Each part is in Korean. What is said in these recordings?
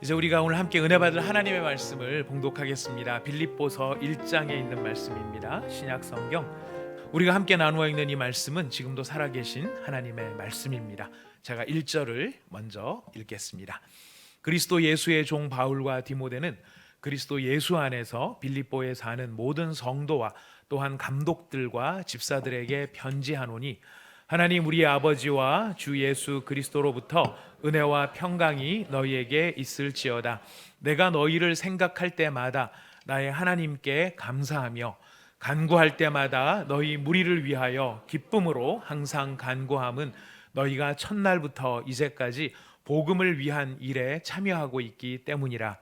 이제 우리가 오늘 함께 은혜 받을 하나님의 말씀을 봉독하겠습니다. 빌립보서 1장에 있는 말씀입니다. 신약 성경. 우리가 함께 나누어 읽는 이 말씀은 지금도 살아계신 하나님의 말씀입니다. 제가 1절을 먼저 읽겠습니다. 그리스도 예수의 종 바울과 디모데는 그리스도 예수 안에서 빌립보에 사는 모든 성도와 또한 감독들과 집사들에게 편지하노니, 하나님 우리의 아버지와 주 예수 그리스도로부터 은혜와 평강이 너희에게 있을지어다. 내가 너희를 생각할 때마다 나의 하나님께 감사하며 간구할 때마다 너희 무리를 위하여 기쁨으로 항상 간구함은 너희가 첫날부터 이제까지 복음을 위한 일에 참여하고 있기 때문이라.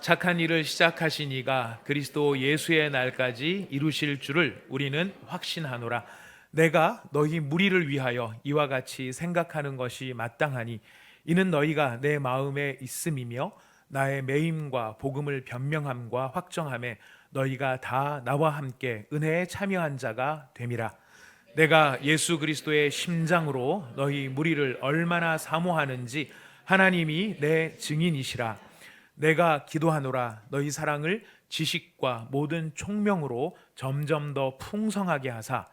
착한 일을 시작하신 이가 그리스도 예수의 날까지 이루실 줄을 우리는 확신하노라. 내가 너희 무리를 위하여 이와 같이 생각하는 것이 마땅하니, 이는 너희가 내 마음에 있음이며 나의 매임과 복음을 변명함과 확정함에 너희가 다 나와 함께 은혜에 참여한 자가 됨이라. 내가 예수 그리스도의 심장으로 너희 무리를 얼마나 사모하는지 하나님이 내 증인이시라. 내가 기도하노라. 너희 사랑을 지식과 모든 총명으로 점점 더 풍성하게 하사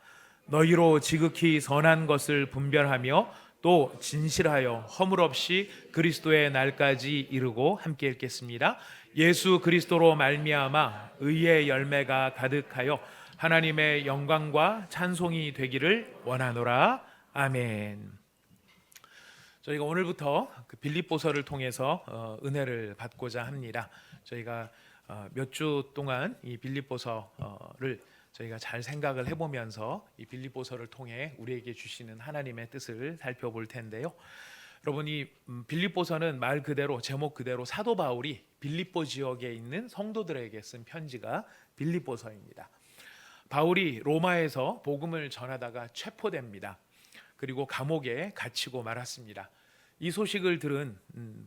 너희로 지극히 선한 것을 분별하며 또 진실하여 허물 없이 그리스도의 날까지 이르고, 함께 읽겠습니다. 예수 그리스도로 말미암아 의의 열매가 가득하여 하나님의 영광과 찬송이 되기를 원하노라. 아멘. 저희가 오늘부터 그 빌립보서를 통해서 은혜를 받고자 합니다. 저희가 몇 주 동안 이 빌립보서를 저희가 잘 생각을 해보면서 이 빌립보서를 통해 우리에게 주시는 하나님의 뜻을 살펴볼 텐데요. 여러분, 이 빌립보서는 말 그대로, 제목 그대로 사도 바울이 빌립보 지역에 있는 성도들에게 쓴 편지가 빌립보서입니다. 바울이 로마에서 복음을 전하다가 체포됩니다. 그리고 감옥에 갇히고 말았습니다. 이 소식을 들은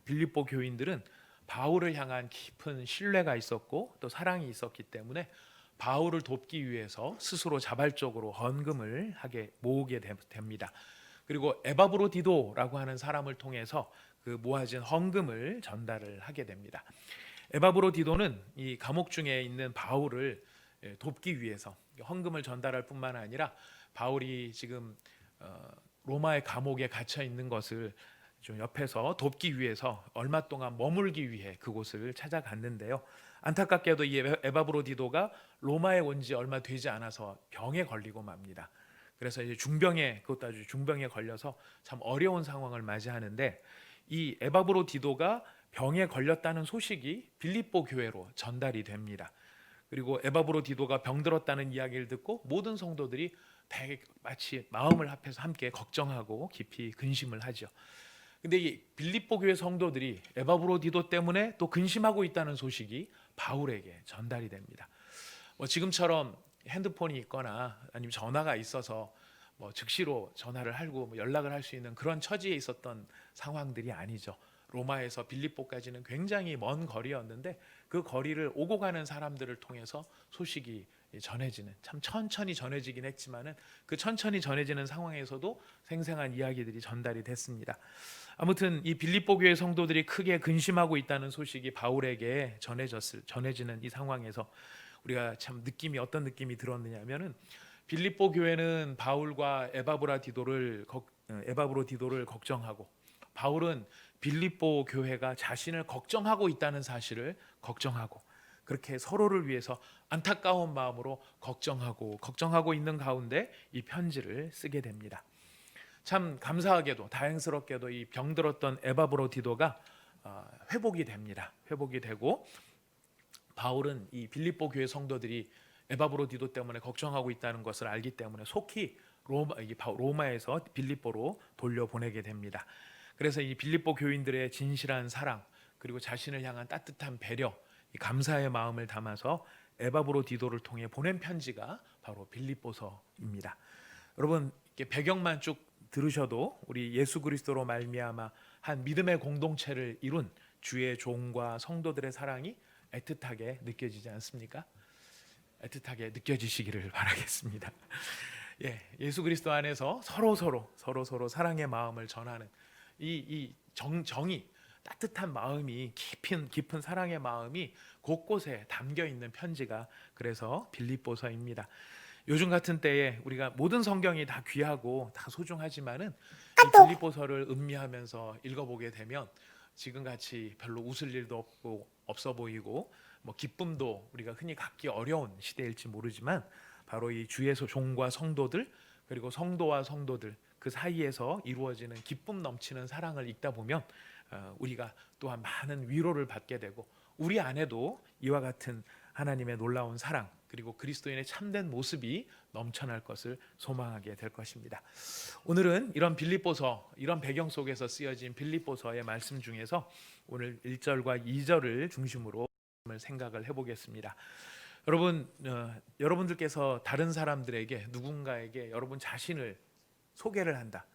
빌립보 교인들은 바울을 향한 깊은 신뢰가 있었고 또 사랑이 있었기 때문에 바울을 돕기 위해서 스스로 자발적으로 헌금을 모으게 됩니다. 그리고 에바브로디도라고 하는 사람을 통해서 그 모아진 헌금을 전달을 하게 됩니다. 에바브로디도는 이 감옥 중에 있는 바울을 돕기 위해서 헌금을 전달할 뿐만 아니라 바울이 지금 로마의 감옥에 갇혀 있는 것을 좀 옆에서 돕기 위해서 얼마 동안 머물기 위해 그곳을 찾아갔는데요. 안타깝게도 이 에바브로디도가 로마에 온 지 얼마 되지 않아서 병에 걸리고 맙니다. 그래서 이제 그것도 아주 중병에 걸려서 참 어려운 상황을 맞이하는데, 이 에바브로디도가 병에 걸렸다는 소식이 빌립보 교회로 전달이 됩니다. 그리고 에바브로디도가 병들었다는 이야기를 듣고 모든 성도들이 마치 마음을 합해서 함께 걱정하고 깊이 근심을 하죠. 근데 이 빌립보 교회 성도들이 에바브로디도 때문에 또 근심하고 있다는 소식이 바울에게 전달이 됩니다. 지금처럼 핸드폰이 있거나 아니면 전화가 있어서 즉시로 전화를 하고 연락을 할 수 있는 그런 처지에 있었던 상황들이 아니죠. 로마에서 빌립보까지는 굉장히 먼 거리였는데 그 거리를 오고 가는 사람들을 통해서 소식이 전해지는, 참 천천히 전해지긴 했지만은 그 천천히 전해지는 상황에서도 생생한 이야기들이 전달이 됐습니다. 아무튼 이 빌립보 교회 성도들이 크게 근심하고 있다는 소식이 바울에게 전해지는 이 상황에서 우리가 참 어떤 느낌이 들었느냐면은, 빌립보 교회는 바울과 에바브로디도를 걱정하고, 바울은 빌립보 교회가 자신을 걱정하고 있다는 사실을 걱정하고, 그렇게 서로를 위해서 안타까운 마음으로 걱정하고 있는 가운데 이 편지를 쓰게 됩니다. 참 감사하게도 다행스럽게도 이 병들었던 에바브로디도가 회복이 됩니다. 회복이 되고 바울은 이 빌립보 교회 성도들이 에바브로디도 때문에 걱정하고 있다는 것을 알기 때문에 속히 로마에서 빌립보로 돌려보내게 됩니다. 그래서 이 빌립보 교인들의 진실한 사랑, 그리고 자신을 향한 따뜻한 배려, 이 감사의 마음을 담아서 에바브로디도를 통해 보낸 편지가 바로 빌립보서입니다. 여러분, 이렇게 배경만 쭉 들으셔도 우리 예수 그리스도로 말미암아 한 믿음의 공동체를 이룬 주의 종과 성도들의 사랑이 애틋하게 느껴지지 않습니까? 애틋하게 느껴지시기를 바라겠습니다. 예수 그리스도 안에서 서로 사랑의 마음을 전하는 이 정이 따뜻한 마음이 깊은 사랑의 마음이 곳곳에 담겨 있는 편지가 그래서 빌립보서입니다. 요즘 같은 때에 우리가 모든 성경이 다 귀하고 다 소중하지만은 이 빌립보서를 음미하면서 읽어보게 되면 지금같이 별로 웃을 일도 없어 보이고 뭐 기쁨도 우리가 흔히 갖기 어려운 시대일지 모르지만 바로 이 주의 종과 성도들 그리고 성도와 성도들 그 사이에서 이루어지는 기쁨 넘치는 사랑을 읽다 보면 우리가 또한 많은 위로를 받게 되고 우리 안에도 이와 같은 하나님의 놀라운 사랑 그리고 그리스도인의 참된 모습이 넘쳐날 것을 소망하게 될 것입니다. 오늘은 이런 빌립보서 이런 배경 속에서 쓰여진 빌립보서의 말씀 중에서 오늘 1절과 2절을 중심으로 생각을 해보겠습니다. 여러분, 여러분들께서 다른 사람들에게 누군가에게 여러분 자신을 소개를 한다.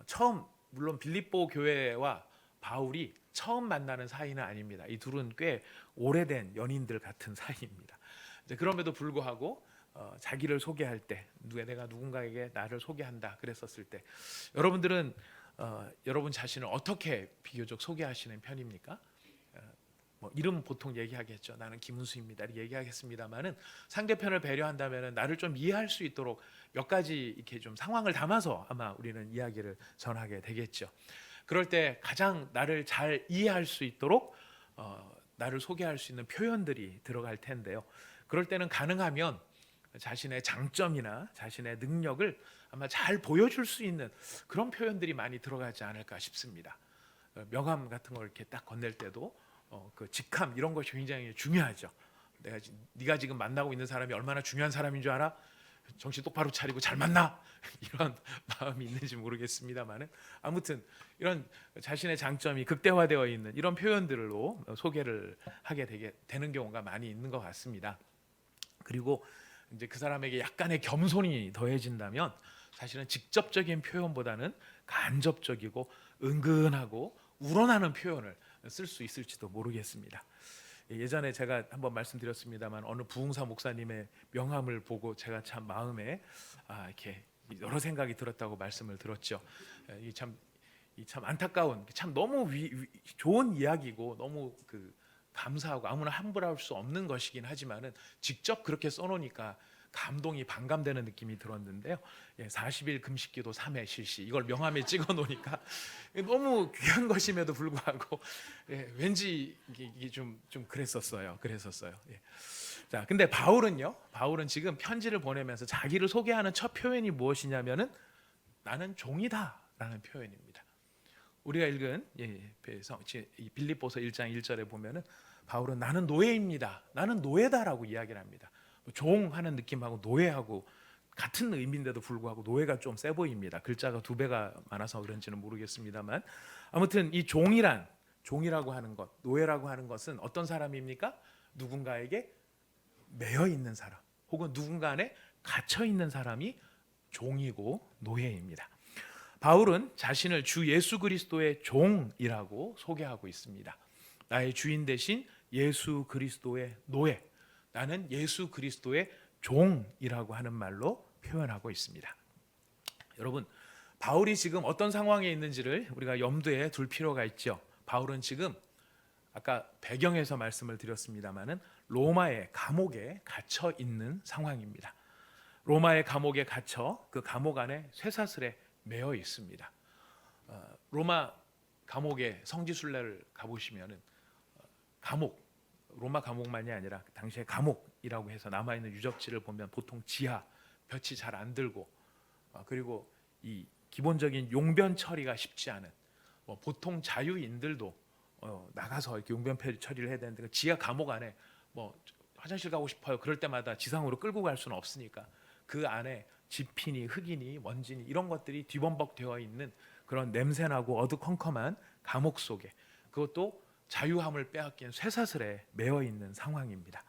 처음 물론 빌립보 교회와 바울이 처음 만나는 사이는 아닙니다. 이 둘은 꽤 오래된 연인들 같은 사이입니다. 그럼에도 불구하고 자기를 소개할 때 내가 누군가에게 나를 소개한다 그랬었을 때 여러분들은 여러분 자신을 어떻게 비교적 소개하시는 편입니까? 뭐 이름 보통 얘기하겠죠. 나는 김은수입니다. 이렇게 얘기하겠습니다만은 상대편을 배려한다면은 나를 좀 이해할 수 있도록 몇 가지 이렇게 좀 상황을 담아서 아마 우리는 이야기를 전하게 되겠죠. 그럴 때 가장 나를 잘 이해할 수 있도록 나를 소개할 수 있는 표현들이 들어갈 텐데요. 그럴 때는 가능하면 자신의 장점이나 자신의 능력을 아마 잘 보여줄 수 있는 그런 표현들이 많이 들어가지 않을까 싶습니다. 명함 같은 걸 이렇게 딱 건넬 때도 그 직함 이런 것이 굉장히 중요하죠. 네가 지금 만나고 있는 사람이 얼마나 중요한 사람인 줄 알아? 정신 똑바로 차리고 잘 만나 이런 마음이 있는지 모르겠습니다만은 아무튼 이런 자신의 장점이 극대화되어 있는 이런 표현들로 소개를 하게 되는 경우가 많이 있는 것 같습니다. 그리고 이제 그 사람에게 약간의 겸손이 더해진다면 사실은 직접적인 표현보다는 간접적이고 은근하고 우러나는 표현을 쓸 수 있을지도 모르겠습니다. 예전에 제가 한번 말씀드렸습니다만 어느 부흥사 목사님의 명함을 보고 제가 참 마음에 이렇게 여러 생각이 들었다고 말씀을 들었죠. 참 안타까운 참 너무 좋은 이야기고 너무 감사하고 아무나 함부로할 수 없는 것이긴 하지만은 직접 그렇게 써놓으니까 감동이 반감되는 느낌이 들었는데요. 40일 금식기도 3회 실시 이걸 명함에 찍어 놓으니까 너무 귀한 것임에도 불구하고 왠지 이게 좀 그랬었어요. 자, 근데 바울은 지금 편지를 보내면서 자기를 소개하는 첫 표현이 무엇이냐면은 나는 종이다라는 표현입니다. 우리가 읽은 빌립보서 1장 1절에 보면은 바울은 나는 노예입니다. 나는 노예다라고 이야기를 합니다. 종하는 느낌하고 노예하고 같은 의미인데도 불구하고 노예가 좀 세 보입니다. 글자가 2배가 많아서 그런지는 모르겠습니다만 아무튼 이 종이라고 하는 것, 노예라고 하는 것은 어떤 사람입니까? 누군가에게 매여 있는 사람 혹은 누군가 안에 갇혀 있는 사람이 종이고 노예입니다. 바울은 자신을 주 예수 그리스도의 종이라고 소개하고 있습니다. 나의 주인 대신 예수 그리스도의 노예, 나는 예수 그리스도의 종이라고 하는 말로 표현하고 있습니다. 여러분, 바울이 지금 어떤 상황에 있는지를 우리가 염두에 둘 필요가 있죠. 바울은 지금 아까 배경에서 말씀을 드렸습니다마는 로마의 감옥에 갇혀 있는 상황입니다. 로마의 감옥에 갇혀 그 감옥 안에 쇠사슬에 매여 있습니다. 로마 감옥의 성지순례를 가보시면은 로마 감옥만이 아니라 당시의 감옥이라고 해서 남아있는 유적지를 보면 보통 지하 볕이 잘 안 들고 그리고 이 기본적인 용변 처리가 쉽지 않은 보통 자유인들도 나가서 이렇게 용변 처리를 해야 되는데 지하 감옥 안에 화장실 가고 싶어요. 그럴 때마다 지상으로 끌고 갈 수는 없으니까 그 안에 지피니 흙이니 먼지니 이런 것들이 뒤범벅 되어 있는 그런 냄새나고 어두컴컴한 감옥 속에 그것도 자유함을 빼앗긴 쇠사슬에 매여 있는 상황입니다.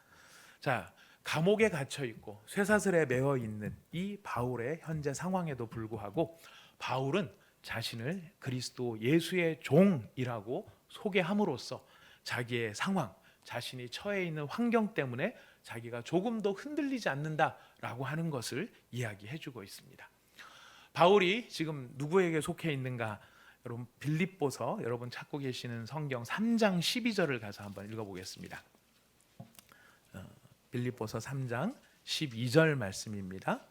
자, 감옥에 갇혀 있고 쇠사슬에 매여 있는 이 바울의 현재 상황에도 불구하고 바울은 자신을 그리스도 예수의 종이라고 소개함으로써 자기의 상황, 자신이 처해 있는 환경 때문에 자기가 조금도 흔들리지 않는다라고 하는 것을 이야기해주고 있습니다. 바울이 지금 누구에게 속해 있는가? 여러분 빌립보서 여러분 찾고 계시는 성경 3장 12절을 가서 한번 읽어보겠습니다. 빌립보서 3장 12절 말씀입니다.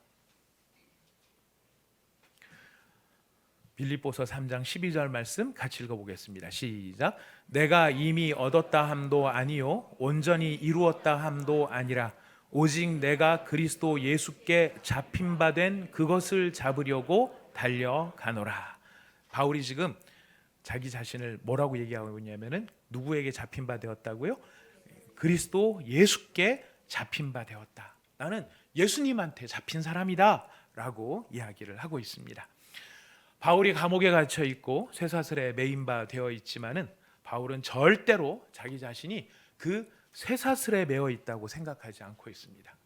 빌립보서 3장 12절 말씀 같이 읽어보겠습니다. 시작. 내가 이미 얻었다 함도 아니요 온전히 이루었다 함도 아니라 오직 내가 그리스도 예수께 잡힌 바 된 그것을 잡으려고 달려가노라. 바울이 지금 자기 자신을 뭐라고 얘기하고 있냐면은 누구에게 잡힌 바 되었다고요? 그리스도 예수께 잡힌 바 되었다. 나는 예수님한테 잡힌 사람이다 라고 이야기를 하고 있습니다. 바울이 감옥에 갇혀 있고 쇠사슬에 매인 바 되어 있지만은 바울은 절대로 자기 자신이 그 쇠사슬에 매어 있다고 생각하지 않고 있습니다.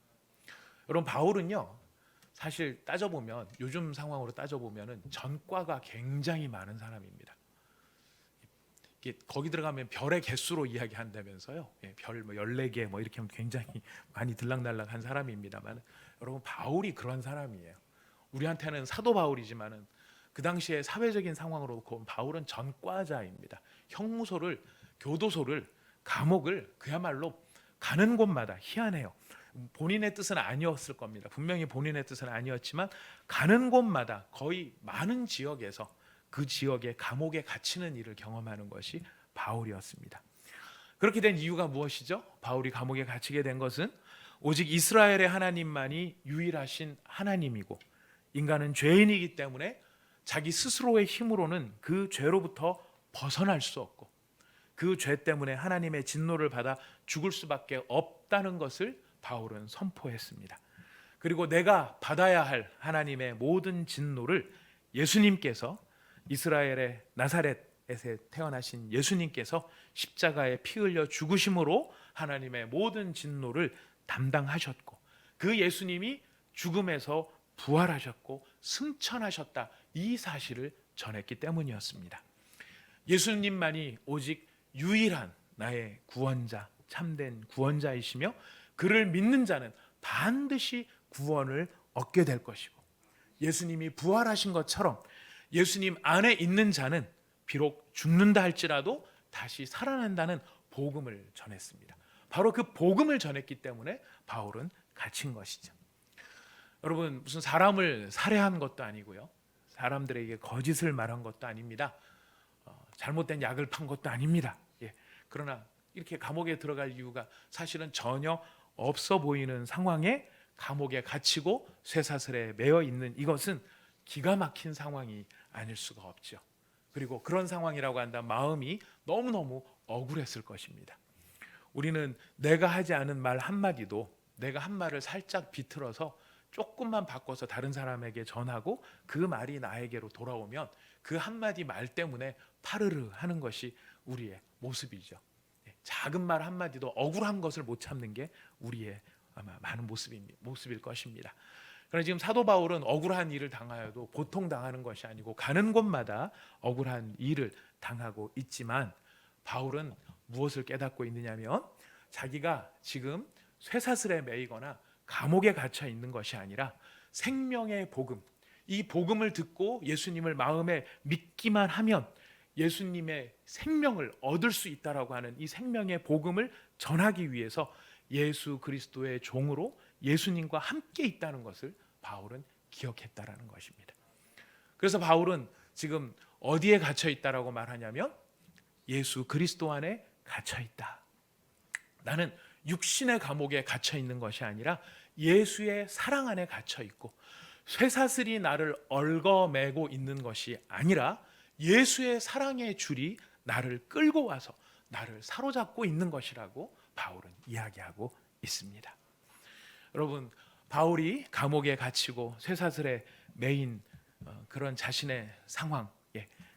여러분 바울은요 사실 따져보면 요즘 상황으로 따져보면은 전과가 굉장히 많은 사람입니다. 거기 들어가면 별의 개수로 이야기한다면서요. 별 14개 뭐 이렇게 하면 굉장히 많이 들락날락한 사람입니다만 여러분 바울이 그런 사람이에요. 우리한테는 사도 바울이지만은 그 당시에 사회적인 상황으로 놓고 바울은 전과자입니다. 형무소를, 교도소를, 감옥을 그야말로 가는 곳마다 희한해요. 본인의 뜻은 아니었을 겁니다. 분명히 본인의 뜻은 아니었지만 가는 곳마다 거의 많은 지역에서 그 지역의 감옥에 갇히는 일을 경험하는 것이 바울이었습니다. 그렇게 된 이유가 무엇이죠? 바울이 감옥에 갇히게 된 것은 오직 이스라엘의 하나님만이 유일하신 하나님이고 인간은 죄인이기 때문에 자기 스스로의 힘으로는 그 죄로부터 벗어날 수 없고 그 죄 때문에 하나님의 진노를 받아 죽을 수밖에 없다는 것을 바울은 선포했습니다. 그리고 내가 받아야 할 하나님의 모든 진노를 예수님께서 이스라엘의 나사렛에서 태어나신 예수님께서 십자가에 피 흘려 죽으심으로 하나님의 모든 진노를 담당하셨고 그 예수님이 죽음에서 부활하셨고 승천하셨다 이 사실을 전했기 때문이었습니다. 예수님만이 오직 유일한 나의 구원자, 참된 구원자이시며 그를 믿는 자는 반드시 구원을 얻게 될 것이고 예수님이 부활하신 것처럼 예수님 안에 있는 자는 비록 죽는다 할지라도 다시 살아난다는 복음을 전했습니다. 바로 그 복음을 전했기 때문에 바울은 갇힌 것이죠. 여러분 무슨 사람을 살해한 것도 아니고요. 사람들에게 거짓을 말한 것도 아닙니다. 잘못된 약을 판 것도 아닙니다. 그러나 이렇게 감옥에 들어갈 이유가 사실은 전혀 없어 보이는 상황에 감옥에 갇히고 쇠사슬에 매어 있는 이것은 기가 막힌 상황이 아닐 수가 없죠. 그리고 그런 상황이라고 한다면 마음이 너무너무 억울했을 것입니다. 우리는 내가 하지 않은 말 한마디도 내가 한 말을 살짝 비틀어서 조금만 바꿔서 다른 사람에게 전하고 그 말이 나에게로 돌아오면 그 한마디 말 때문에 파르르 하는 것이 우리의 모습이죠. 작은 말 한마디도 억울한 것을 못 참는 게 우리의 아마 많은 모습일 것입니다. 그러나 지금 사도 바울은 억울한 일을 당하여도 보통 당하는 것이 아니고 가는 곳마다 억울한 일을 당하고 있지만 바울은 무엇을 깨닫고 있느냐면 자기가 지금 쇠사슬에 매이거나 감옥에 갇혀 있는 것이 아니라 생명의 복음, 이 복음을 듣고 예수님을 마음에 믿기만 하면 예수님의 생명을 얻을 수 있다라고 하는 이 생명의 복음을 전하기 위해서 예수 그리스도의 종으로 예수님과 함께 있다는 것을 바울은 기억했다라는 것입니다. 그래서 바울은 지금 어디에 갇혀 있다라고 말하냐면 예수 그리스도 안에 갇혀 있다. 나는 육신의 감옥에 갇혀 있는 것이 아니라 예수의 사랑 안에 갇혀 있고 쇠사슬이 나를 얽어매고 있는 것이 아니라 예수의 사랑의 줄이 나를 끌고 와서 나를 사로잡고 있는 것이라고 바울은 이야기하고 있습니다. 여러분 바울이 감옥에 갇히고 쇠사슬에 매인 그런 자신의 상황,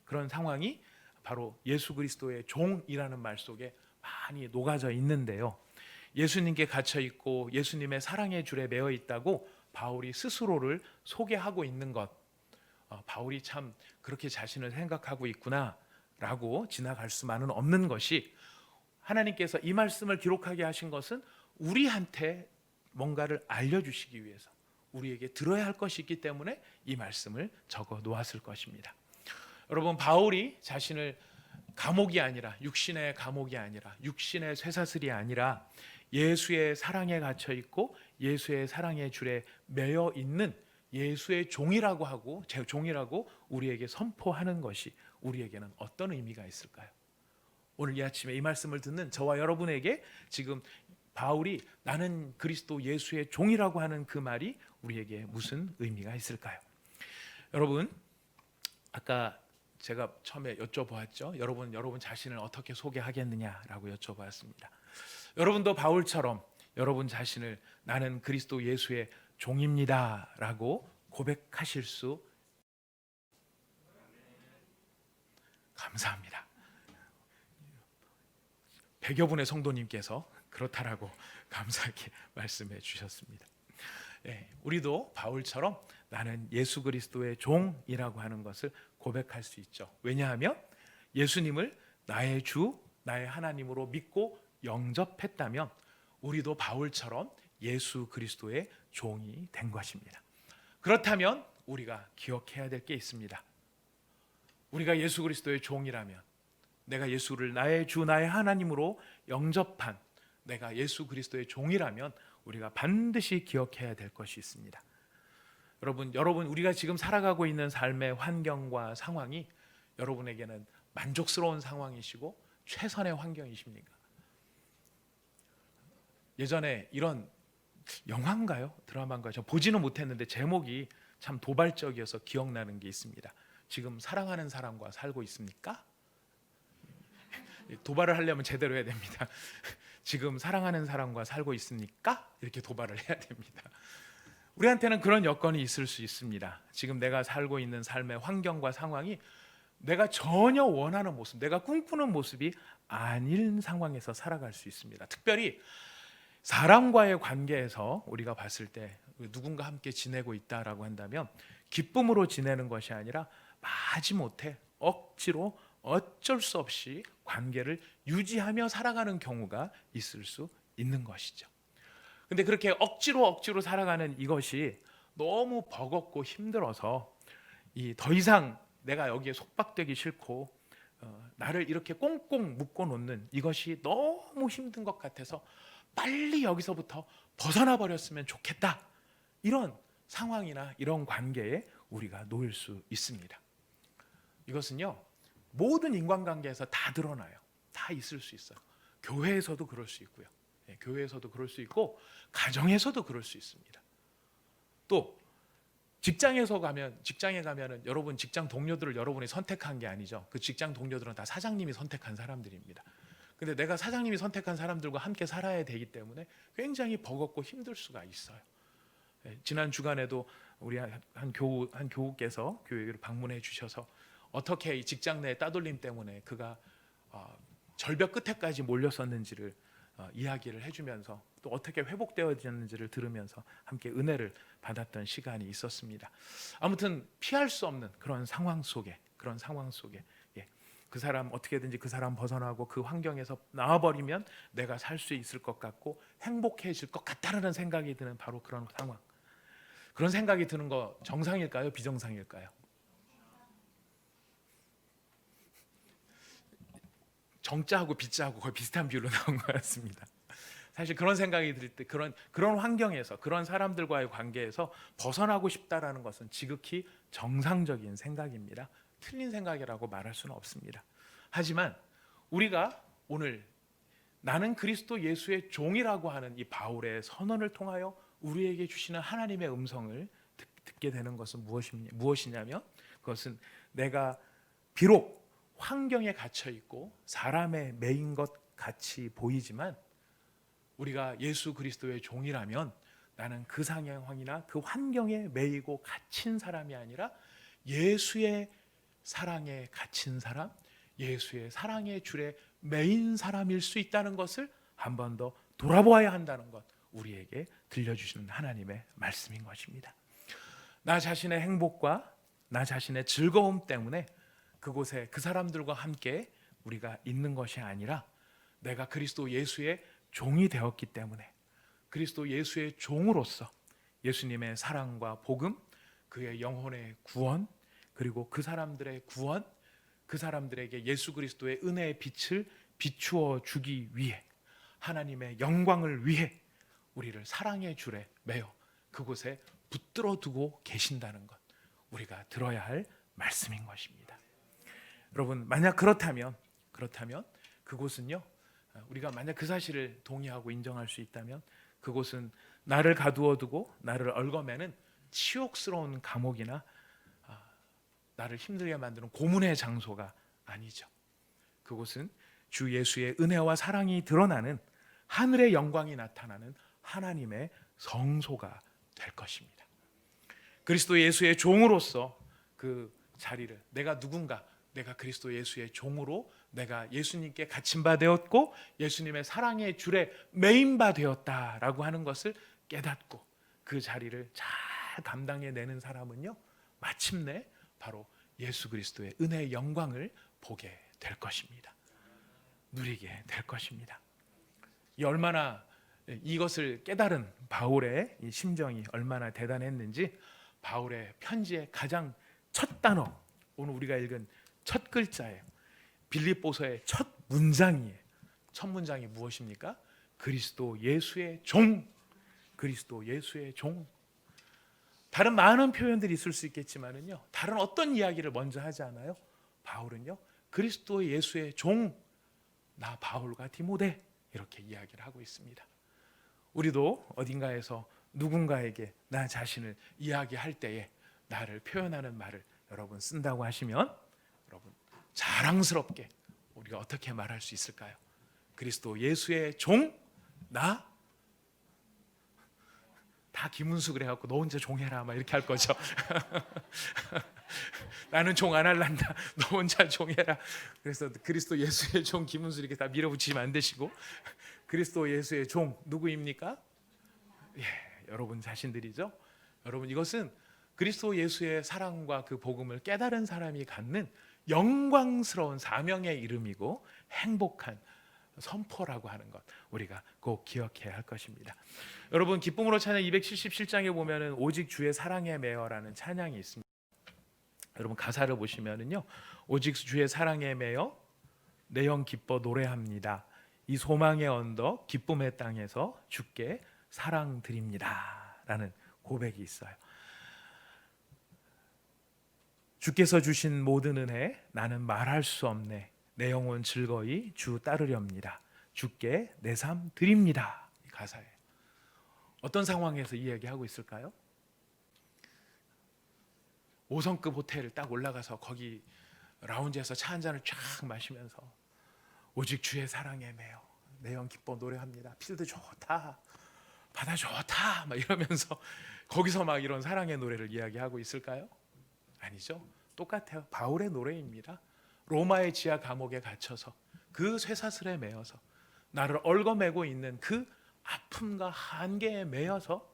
그런 상황이 바로 예수 그리스도의 종이라는 말 속에 많이 녹아져 있는데요. 예수님께 갇혀 있고 예수님의 사랑의 줄에 매어 있다고 바울이 스스로를 소개하고 있는 것, 바울이 참 그렇게 자신을 생각하고 있구나라고 지나갈 수만은 없는 것이 하나님께서 이 말씀을 기록하게 하신 것은 우리한테 뭔가를 알려주시기 위해서 우리에게 들어야 할 것이 있기 때문에 이 말씀을 적어 놓았을 것입니다. 여러분, 바울이 자신을 감옥이 아니라, 육신의 감옥이 아니라, 육신의 쇠사슬이 아니라 예수의 사랑에 갇혀 있고 예수의 사랑의 줄에 매여 있는 예수의 종이라고 하고, 제 종이라고 우리에게 선포하는 것이 우리에게는 어떤 의미가 있을까요? 오늘 이 아침에 이 말씀을 듣는 저와 여러분에게 지금 바울이 나는 그리스도 예수의 종이라고 하는 그 말이 우리에게 무슨 의미가 있을까요? 여러분, 아까 제가 처음에 여쭤보았죠. 여러분 자신을 어떻게 소개하겠느냐라고 여쭤보았습니다. 여러분도 바울처럼 여러분 자신을 나는 그리스도 예수의 종입니다라고 고백하실 수 감사합니다. 100여 분의 성도님께서 그렇다라고 감사하게 말씀해 주셨습니다. 네, 우리도 바울처럼 나는 예수 그리스도의 종이라고 하는 것을 고백할 수 있죠. 왜냐하면 예수님을 나의 주, 나의 하나님으로 믿고 영접했다면 우리도 바울처럼 예수 그리스도의 종이 된 것입니다. 그렇다면 우리가 기억해야 될 게 있습니다. 우리가 예수 그리스도의 종이라면, 내가 예수를 나의 주, 나의 하나님으로 영접한 내가 예수 그리스도의 종이라면 우리가 반드시 기억해야 될 것이 있습니다. 여러분 우리가 지금 살아가고 있는 삶의 환경과 상황이 여러분에게는 만족스러운 상황이시고 최선의 환경이십니까? 예전에 이런 영화인가요? 드라마인가요? 저 보지는 못했는데 제목이 참 도발적이어서 기억나는 게 있습니다. 지금 사랑하는 사람과 살고 있습니까? 도발을 하려면 제대로 해야 됩니다. 지금 사랑하는 사람과 살고 있습니까? 이렇게 도발을 해야 됩니다. 우리한테는 그런 여건이 있을 수 있습니다. 지금 내가 살고 있는 삶의 환경과 상황이 내가 전혀 원하는 모습, 내가 꿈꾸는 모습이 아닌 상황에서 살아갈 수 있습니다. 특별히 사람과의 관계에서 우리가 봤을 때 누군가 함께 지내고 있다라고 한다면 기쁨으로 지내는 것이 아니라 마지못해 억지로 어쩔 수 없이 관계를 유지하며 살아가는 경우가 있을 수 있는 것이죠. 근데 그렇게 억지로 살아가는 이것이 너무 버겁고 힘들어서 더 이상 내가 여기에 속박되기 싫고 나를 이렇게 꽁꽁 묶어 놓는 이것이 너무 힘든 것 같아서 빨리 여기서부터 벗어나 버렸으면 좋겠다. 이런 상황이나 이런 관계에 우리가 놓일 수 있습니다. 이것은요, 모든 인간관계에서 다 드러나요. 다 있을 수 있어요. 교회에서도 그럴 수 있고요. 교회에서도 그럴 수 있고 가정에서도 그럴 수 있습니다. 또 직장에 가면은 여러분 직장 동료들을 여러분이 선택한 게 아니죠. 그 직장 동료들은 다 사장님이 선택한 사람들입니다. 근데 내가 사장님이 선택한 사람들과 함께 살아야 되기 때문에 굉장히 버겁고 힘들 수가 있어요. 지난 주간에도 우리 한 교우께서 교회를 방문해 주셔서 어떻게 이 직장 내 따돌림 때문에 그가 절벽 끝에까지 몰렸었는지를 이야기를 해주면서 또 어떻게 회복되어졌는지를 들으면서 함께 은혜를 받았던 시간이 있었습니다. 아무튼 피할 수 없는 그런 상황 속에 그 사람 어떻게든지 그 사람 벗어나고 그 환경에서 나와버리면 내가 살 수 있을 것 같고 행복해질 것 같다는 생각이 드는 바로 그런 상황. 그런 생각이 드는 거 정상일까요? 비정상일까요? 정자하고 비자하고 거의 비슷한 비율로 나온 것 같습니다. 사실 그런 생각이 들 때 그런 환경에서 그런 사람들과의 관계에서 벗어나고 싶다라는 것은 지극히 정상적인 생각입니다. 틀린 생각이라고 말할 수는 없습니다. 하지만 우리가 오늘 나는 그리스도 예수의 종이라고 하는 이 바울의 선언을 통하여 우리에게 주시는 하나님의 음성을 듣게 되는 것은 무엇이냐면 그것은 내가 비록 환경에 갇혀 있고 사람에 매인 것 같이 보이지만 우리가 예수 그리스도의 종이라면 나는 그 상황이나 그 환경에 매이고 갇힌 사람이 아니라 예수의 사랑에 갇힌 사람, 예수의 사랑의 줄에 매인 사람일 수 있다는 것을 한 번 더 돌아보아야 한다는 것, 우리에게 들려주시는 하나님의 말씀인 것입니다. 나 자신의 행복과 나 자신의 즐거움 때문에 그곳에 그 사람들과 함께 우리가 있는 것이 아니라 내가 그리스도 예수의 종이 되었기 때문에 그리스도 예수의 종으로서 예수님의 사랑과 복음, 그의 영혼의 구원, 그리고 그 사람들의 구원, 그 사람들에게 예수 그리스도의 은혜의 빛을 비추어 주기 위해, 하나님의 영광을 위해 우리를 사랑의 줄에 매어 그곳에 붙들어 두고 계신다는 것, 우리가 들어야 할 말씀인 것입니다. 여러분, 만약 그렇다면 그곳은요, 우리가 만약 그 사실을 동의하고 인정할 수 있다면 그곳은 나를 가두어 두고 나를 얽어매는 치욕스러운 감옥이나 나를 힘들게 만드는 고문의 장소가 아니죠. 그곳은 주 예수의 은혜와 사랑이 드러나는, 하늘의 영광이 나타나는 하나님의 성소가 될 것입니다. 그리스도 예수의 종으로서 그 자리를, 내가 누군가, 내가 그리스도 예수의 종으로 내가 예수님께 갇힌 바 되었고 예수님의 사랑의 줄에 매인 바 되었다라고 하는 것을 깨닫고 그 자리를 잘 감당해내는 사람은요, 마침내 바로 예수 그리스도의 은혜의 영광을 보게 될 것입니다. 누리게 될 것입니다. 이것을 깨달은 바울의 이 심정이 얼마나 대단했는지, 바울의 편지의 가장 첫 단어, 오늘 우리가 읽은 첫 글자예요. 빌립보서의 첫 문장이에요. 첫 문장이 무엇입니까? 그리스도 예수의 종. 그리스도 예수의 종. 다른 많은 표현들이 있을 수 있겠지만은요, 다른 어떤 이야기를 먼저 하지 않아요. 바울은요, 그리스도 예수의 종, 나 바울과 디모데, 이렇게 이야기를 하고 있습니다. 우리도 어딘가에서 누군가에게 나 자신을 이야기할 때에 나를 표현하는 말을 여러분 쓴다고 하시면, 여러분 자랑스럽게 우리가 어떻게 말할 수 있을까요? 그리스도 예수의 종, 나? 다 김은수 그래갖고 너 혼자 종해라 막 이렇게 할 거죠. 나는 종 안 할란다, 너 혼자 종해라. 그래서 그리스도 예수의 종 김은수 이렇게 다 밀어붙이면 안 되시고, 그리스도 예수의 종 누구입니까? 여러분 자신들이죠. 여러분, 이것은 그리스도 예수의 사랑과 그 복음을 깨달은 사람이 갖는 영광스러운 사명의 이름이고 행복한 선포라고 하는 것, 우리가 꼭 기억해야 할 것입니다. 여러분, 기쁨으로 찬양 277장에 보면은 오직 주의 사랑에 매어라는 찬양이 있습니다. 여러분 가사를 보시면은요, 오직 주의 사랑에 매어 내 영 기뻐 노래합니다. 이 소망의 언덕 기쁨의 땅에서 주께 사랑 드립니다 라는 고백이 있어요. 주께서 주신 모든 은혜 나는 말할 수 없네. 내 영혼 즐거이 주 따르렵니다. 주께 내 삶 드립니다. 이 가사예요. 어떤 상황에서 이 얘기하고 있을까요? 5성급 호텔을 딱 올라가서 거기 라운지에서 차 한 잔을 쫙 마시면서 오직 주의 사랑에 매여 내 영 기뻐 노래합니다. 필드 좋다, 바다 좋다 막 이러면서 거기서 막 이런 사랑의 노래를 이야기하고 있을까요? 아니죠. 똑같아요. 바울의 노래입니다. 로마의 지하 감옥에 갇혀서 그 쇠사슬에 매여서 나를 얽어매고 있는 그 아픔과 한계에 매여서,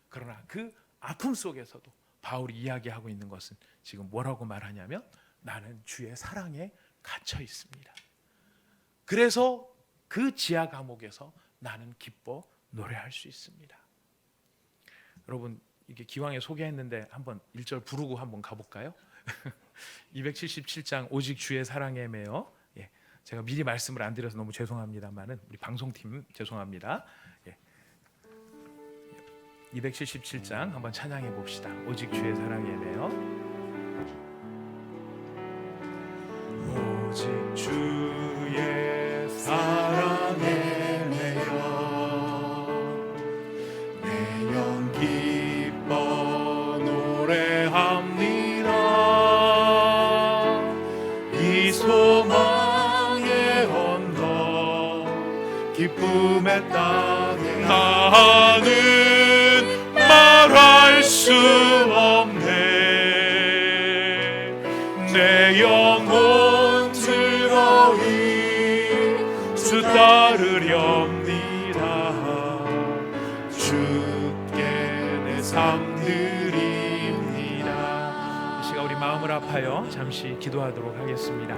그러나 그 아픔 속에서도 바울이 이야기하고 있는 것은 지금 뭐라고 말하냐면 나는 주의 사랑에 갇혀 있습니다. 그래서 그 지하 감옥에서 나는 기뻐 노래할 수 있습니다. 여러분, 이게 기왕에 소개했는데 한번 1절 부르고 한번 가볼까요? 277장 오직 주의 사랑에 매여. 제가 미리 말씀을 안 드려서 너무 죄송합니다만은 우리 방송팀 죄송합니다. 277장 한번 찬양해 봅시다. 오직 주의 사랑에 매여. 오직 주의 사랑에 매여 내 영 기뻐 노래합니다. 이 소망의 언덕 기쁨의 땅에 나는 말할 수 없네. 내 영혼 즐거이 주 따르렵니다. 주께 내 삶 드립니다. 이 시간 우리 마음을 아파요 잠시 기도하도록 하겠습니다.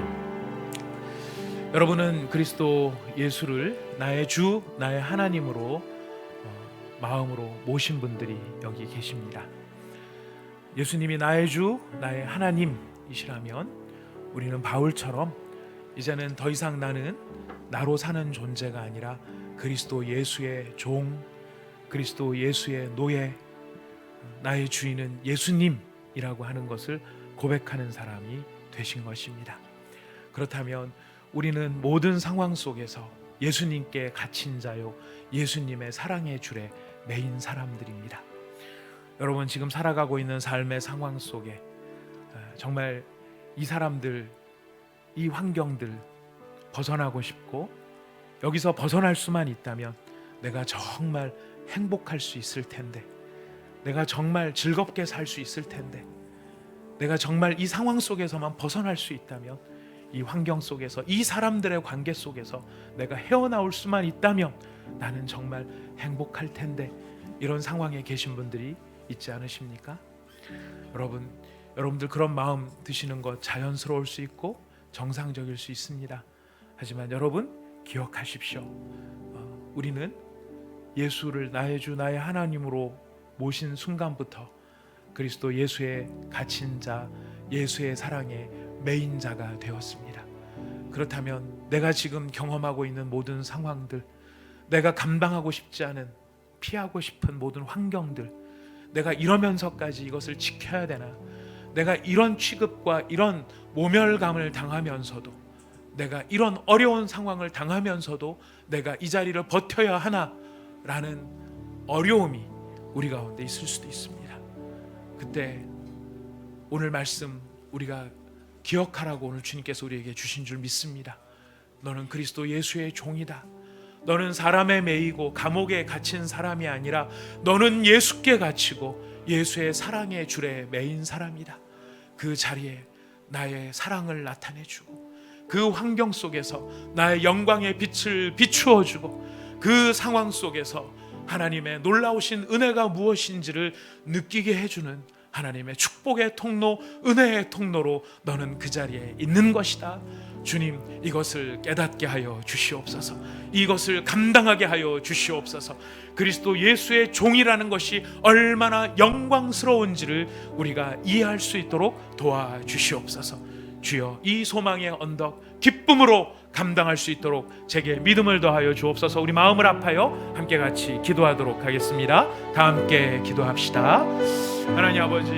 여러분은 그리스도 예수를 나의 주, 나의 하나님으로 마음으로 모신 분들이 여기 계십니다. 예수님이 나의 주, 나의 하나님이시라면 우리는 바울처럼 이제는 더 이상 나는 나로 사는 존재가 아니라 그리스도 예수의 종, 그리스도 예수의 노예, 나의 주인은 예수님이라고 하는 것을 고백하는 사람이 되신 것입니다. 그렇다면 우리는 모든 상황 속에서 예수님께 갇힌 자요, 예수님의 사랑의 줄에 매인 사람들입니다. 여러분, 지금 살아가고 있는 삶의 상황 속에 정말 이 사람들, 이 환경들 벗어나고 싶고, 여기서 벗어날 수만 있다면 내가 정말 행복할 수 있을 텐데, 내가 정말 즐겁게 살 수 있을 텐데, 내가 정말 이 상황 속에서만 벗어날 수 있다면, 이 환경 속에서, 이 사람들의 관계 속에서 내가 헤어나올 수만 있다면 나는 정말 행복할 텐데, 이런 상황에 계신 분들이 있지 않으십니까? 여러분들 그런 마음 드시는 것 자연스러울 수 있고 정상적일 수 있습니다. 하지만 여러분 기억하십시오. 우리는 예수를 나의 주 나의 하나님으로 모신 순간부터 그리스도 예수의 갇힌 자, 예수의 사랑에 매인 자가 되었습니다. 그렇다면 내가 지금 경험하고 있는 모든 상황들, 내가 감당하고 싶지 않은, 피하고 싶은 모든 환경들, 내가 이러면서까지 이것을 지켜야 되나, 내가 이런 취급과 이런 모멸감을 당하면서도, 내가 이런 어려운 상황을 당하면서도 내가 이 자리를 버텨야 하나라는 어려움이 우리 가운데 있을 수도 있습니다. 그때 오늘 말씀 우리가 기억하라고 오늘 주님께서 우리에게 주신 줄 믿습니다. 너는 그리스도 예수의 종이다. 너는 사람에 매이고 감옥에 갇힌 사람이 아니라 너는 예수께 갇히고 예수의 사랑의 줄에 매인 사람이다. 그 자리에 나의 사랑을 나타내주고, 그 환경 속에서 나의 영광의 빛을 비추어주고, 그 상황 속에서 하나님의 놀라우신 은혜가 무엇인지를 느끼게 해주는 하나님의 축복의 통로, 은혜의 통로로 너는 그 자리에 있는 것이다. 주님, 이것을 깨닫게 하여 주시옵소서. 이것을 감당하게 하여 주시옵소서. 그리스도 예수의 종이라는 것이 얼마나 영광스러운지를 우리가 이해할 수 있도록 도와주시옵소서. 주여, 이 소망의 언덕 기쁨으로 감당할 수 있도록 제게 믿음을 더하여 주옵소서. 우리 마음을 합하여 함께 같이 기도하도록 하겠습니다. 다 함께 기도합시다. 하나님 아버지,